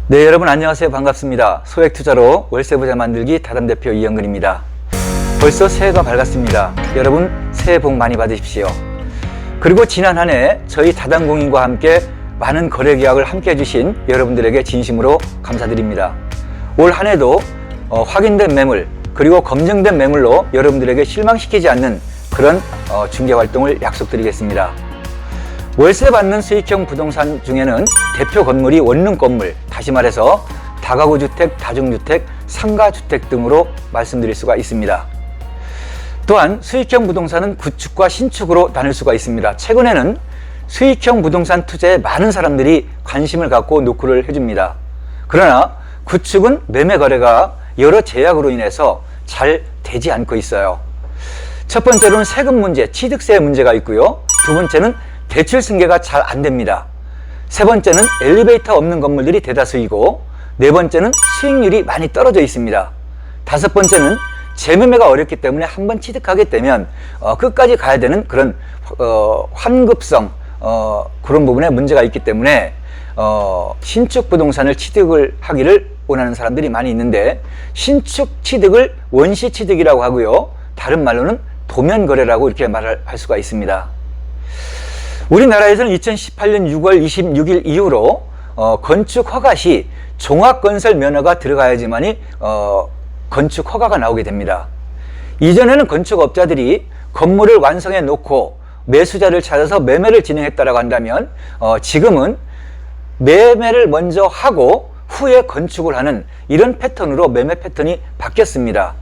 네, 여러분 안녕하세요. 반갑습니다. 소액투자로 월세부자 만들기 다담대표 이영근입니다. 벌써 새해가 밝았습니다. 여러분 새해 복 많이 받으십시오. 그리고 지난 한 해 저희 다담공인과 함께 많은 거래 계약을 함께 해주신 여러분들에게 진심으로 감사드립니다. 올 한 해도 확인된 매물 그리고 검증된 매물로 여러분들에게 실망시키지 않는 그런 중개 활동을 약속드리겠습니다. 월세 받는 수익형 부동산 중에는 대표 건물이 원룸 건물, 다시 말해서 다가구 주택, 다중주택, 상가주택 등으로 말씀드릴 수가 있습니다. 또한 수익형 부동산은 구축과 신축으로 나눌 수가 있습니다. 최근에는 수익형 부동산 투자에 많은 사람들이 관심을 갖고 노크를 해줍니다. 그러나 구축은 매매 거래가 여러 제약으로 인해서 잘 되지 않고 있어요. 첫 번째로는 세금 문제, 취득세 문제가 있고요. 두 번째는 대출 승계가 잘 안 됩니다. 세 번째는 엘리베이터 없는 건물들이 대다수이고, 네 번째는 수익률이 많이 떨어져 있습니다. 다섯 번째는 재매매가 어렵기 때문에 한번 취득하게 되면 끝까지 가야 되는 그런 환급성 그런 부분에 문제가 있기 때문에 신축 부동산을 취득을 하기를 원하는 사람들이 많이 있는데, 신축 취득을 원시 취득이라고 하고요, 다른 말로는 도면 거래라고 이렇게 말할 수가 있습니다. 우리나라에서는 2018년 6월 26일 이후로 건축 허가 시 종합건설 면허가 들어가야지만이 건축 허가가 나오게 됩니다. 이전에는 건축업자들이 건물을 완성해 놓고 매수자를 찾아서 매매를 진행했다라고 한다면, 지금은 매매를 먼저 하고 후에 건축을 하는 이런 패턴으로 매매 패턴이 바뀌었습니다.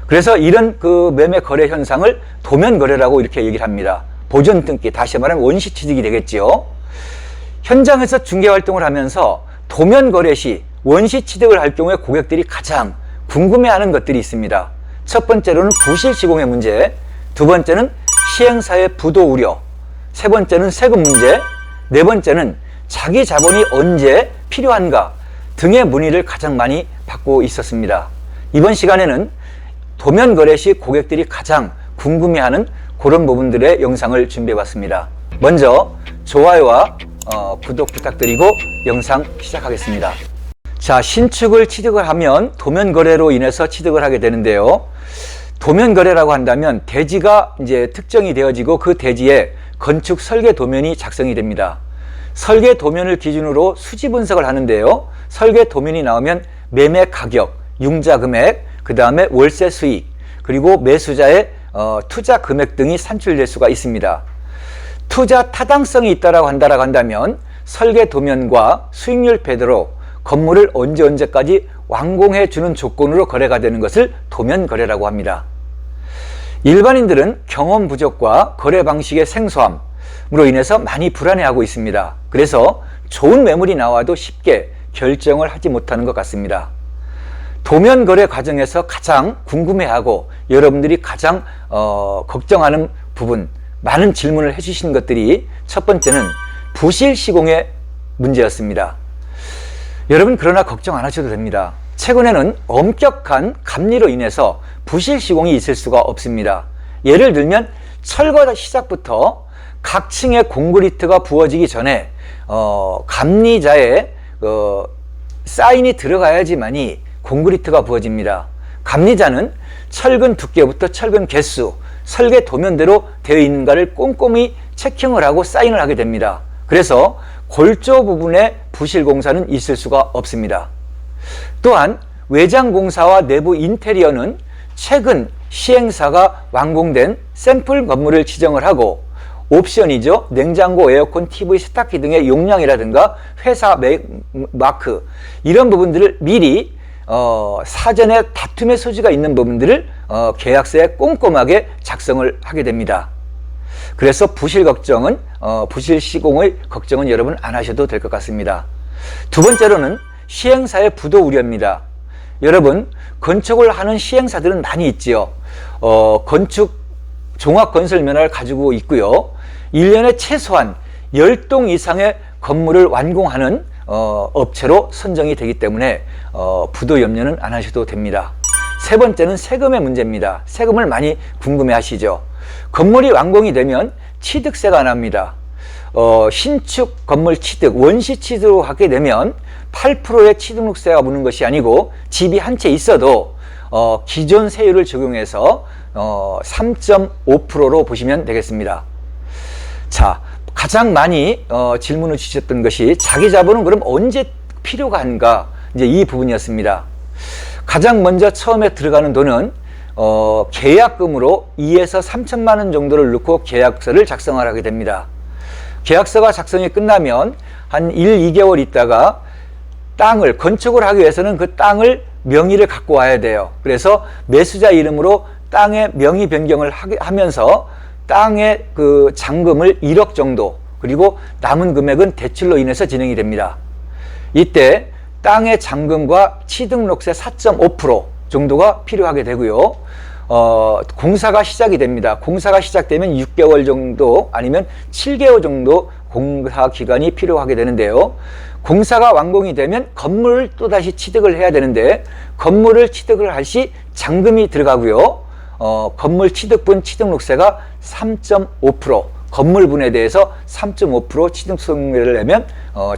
그래서 이런 그 매매 거래 현상을 도면 거래라고 이렇게 얘기를 합니다. 보존 등기, 다시 말하면 원시 취득이 되겠죠. 현장에서 중개 활동을 하면서 도면 거래 시 원시 취득을 할 경우에 고객들이 가장 궁금해하는 것들이 있습니다. 첫 번째로는 부실 시공의 문제, 두 번째는 시행사의 부도 우려, 세 번째는 세금 문제, 네 번째는 자기 자본이 언제 필요한가 등의 문의를 가장 많이 받고 있었습니다. 이번 시간에는 도면 거래 시 고객들이 가장 궁금해하는 그런 부분들의 영상을 준비해 봤습니다. 먼저 좋아요와 구독 부탁드리고 영상 시작하겠습니다. 자, 신축을 취득을 하면 도면 거래로 인해서 취득을 하게 되는데요. 도면 거래라고 한다면 대지가 이제 특정이 되어지고 그 대지에 건축 설계 도면이 작성이 됩니다. 설계 도면을 기준으로 수지 분석을 하는데요. 설계 도면이 나오면 매매 가격, 융자 금액, 그 다음에 월세 수익, 그리고 매수자의 투자 금액 등이 산출될 수가 있습니다. 투자 타당성이 있다라고 한다면 설계 도면과 수익률 배대로 건물을 언제까지 완공해 주는 조건으로 거래가 되는 것을 도면 거래라고 합니다. 일반인들은 경험 부족과 거래 방식의 생소함으로 인해서 많이 불안해하고 있습니다. 그래서 좋은 매물이 나와도 쉽게 결정을 하지 못하는 것 같습니다. 도면 거래 과정에서 가장 궁금해하고 여러분들이 가장 걱정하는 부분, 많은 질문을 해주신 것들이 첫 번째는 부실 시공의 문제였습니다. 여러분, 그러나 걱정 안 하셔도 됩니다. 최근에는 엄격한 감리로 인해서 부실 시공이 있을 수가 없습니다. 예를 들면 철거 시작부터 각 층에 콘크리트가 부어지기 전에 감리자의 사인이 들어가야지만이 콘크리트가 부어집니다. 감리자는 철근 두께부터 철근 개수, 설계 도면대로 되어 있는가를 꼼꼼히 체킹을 하고 사인을 하게 됩니다. 그래서 골조 부분에 부실 공사는 있을 수가 없습니다. 또한 외장 공사와 내부 인테리어는 최근 시행사가 완공된 샘플 건물을 지정을 하고, 옵션이죠. 냉장고, 에어컨, TV, 세탁기 등의 용량이라든가 회사 마크, 이런 부분들을 미리 사전에 다툼의 소지가 있는 부분들을 계약서에 꼼꼼하게 작성을 하게 됩니다. 그래서 부실 걱정은 부실 시공의 걱정은 여러분 안 하셔도 될 것 같습니다. 두 번째로는 시행사의 부도 우려입니다. 여러분, 건축을 하는 시행사들은 많이 있지요. 건축 종합건설 면허를 가지고 있고요. 1년에 최소한 10동 이상의 건물을 완공하는 업체로 선정이 되기 때문에 부도 염려는 안 하셔도 됩니다. 세 번째는 세금의 문제입니다. 세금을 많이 궁금해 하시죠. 건물이 완공이 되면 취득세가 납니다. 신축 건물 취득, 원시 취득으로 하게 되면 8%의 취득세가 무는 것이 아니고 집이 한 채 있어도 기존 세율을 적용해서 3.5%로 보시면 되겠습니다. 자, 가장 많이 질문을 주셨던 것이 자기 자본은 그럼 언제 필요가 한가? 이제 이 부분이었습니다. 가장 먼저 처음에 들어가는 돈은 계약금으로 2에서 3천만 원 정도를 넣고 계약서를 작성을 하게 됩니다. 계약서가 작성이 끝나면 한 1, 2개월 있다가 땅을 건축을 하기 위해서는 그 땅을 명의를 갖고 와야 돼요. 그래서 매수자 이름으로 땅의 명의 변경을 하면서 땅의 그 잔금을 1억 정도, 그리고 남은 금액은 대출로 인해서 진행이 됩니다. 이때 땅의 잔금과 취득록세 4.5% 정도가 필요하게 되고요. 공사가 시작이 됩니다. 공사가 시작되면 6개월 정도 아니면 7개월 정도 공사 기간이 필요하게 되는데요. 공사가 완공이 되면 건물을 또다시 취득을 해야 되는데, 건물을 취득을 할 시 잔금이 들어가고요. 건물 취득분 취득록세가 3.5%, 건물분에 대해서 3.5% 취득세를 내면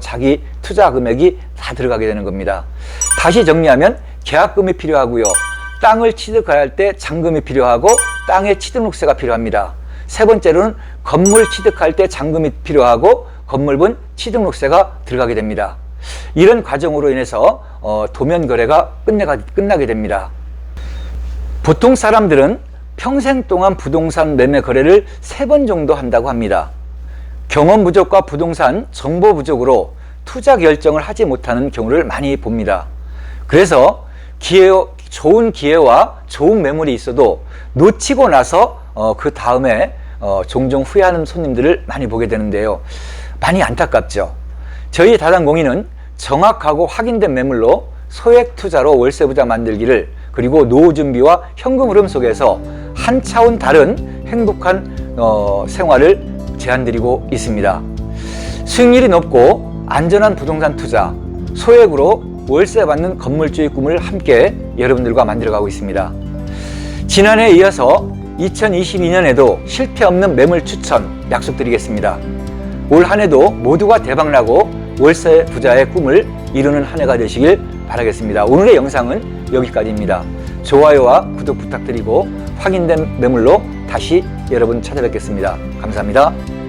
자기 투자 금액이 다 들어가게 되는 겁니다. 다시 정리하면 계약금이 필요하고요. 땅을 취득할 때 잔금이 필요하고 땅의 취득록세가 필요합니다. 세 번째로는 건물 취득할 때 잔금이 필요하고 건물분 취득록세가 들어가게 됩니다. 이런 과정으로 인해서 도면 거래가 끝나게 됩니다. 보통 사람들은 평생 동안 부동산 매매 거래를 3번 정도 한다고 합니다. 경험 부족과 부동산 정보 부족으로 투자 결정을 하지 못하는 경우를 많이 봅니다. 그래서 좋은 기회와 좋은 매물이 있어도 놓치고 나서 그 다음에 종종 후회하는 손님들을 많이 보게 되는데요. 많이 안타깝죠. 저희 다단공인은 정확하고 확인된 매물로 소액 투자로 월세 부자 만들기를, 그리고 노후 준비와 현금 흐름 속에서 한 차원 다른 행복한 생활을 제안드리고 있습니다. 수익률이 높고 안전한 부동산 투자, 소액으로 월세 받는 건물주의 꿈을 함께 여러분들과 만들어가고 있습니다. 지난해에 이어서 2022년에도 실패 없는 매물 추천 약속드리겠습니다. 올 한 해도 모두가 대박나고 월세 부자의 꿈을 이루는 한 해가 되시길 바라겠습니다. 오늘의 영상은 여기까지입니다. 좋아요와 구독 부탁드리고 확인된 매물로 다시 여러분 찾아뵙겠습니다. 감사합니다.